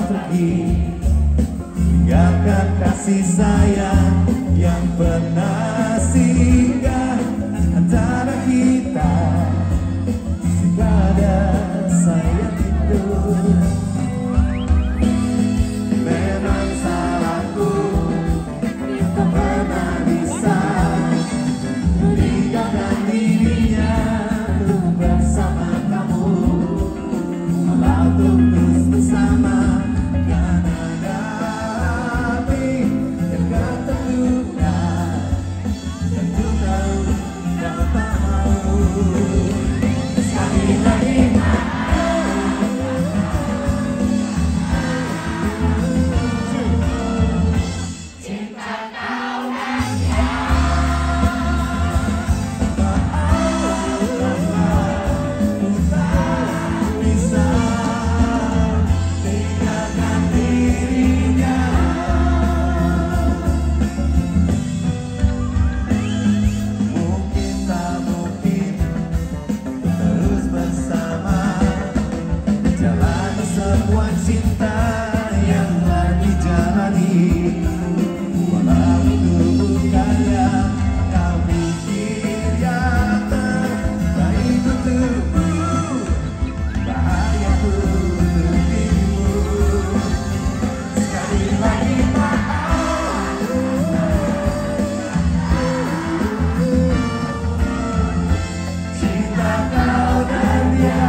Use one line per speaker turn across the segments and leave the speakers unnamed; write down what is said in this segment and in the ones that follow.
pergi, tinggalkan kasih sayang yang pernah singgah antara kita. Jika ada sayang itu memang salahku, tak pernah bisa meninggalkan dirinya untuk bersama kamu. Walau terus bersama kan ada api yang tak terluka, dan ku tahu kau tak mau. Sekali lagi semua cinta yang telah dijalani, walau itu bukan yang kau pikir yang terbaik untukmu, bahagiaku untuk dirimu. Sekali lagi maaf, cinta kau dan dia.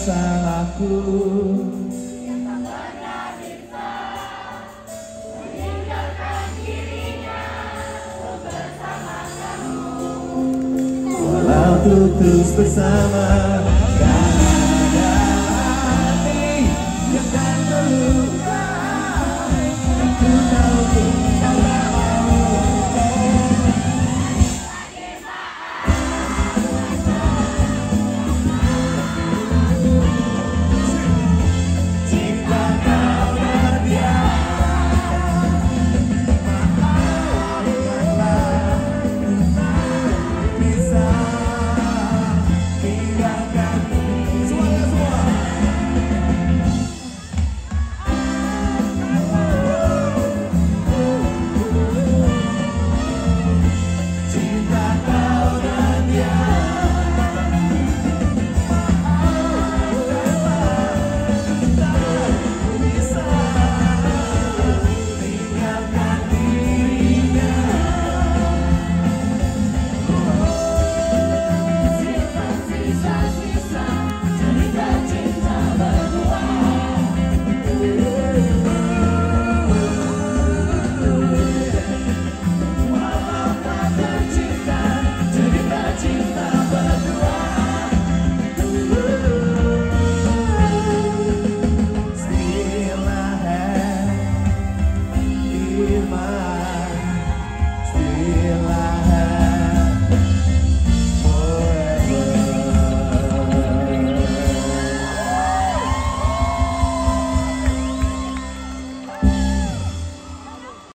Salahku yang tak pernah bisa meninggalkan dirinya bersama kamu, walau terus bersama.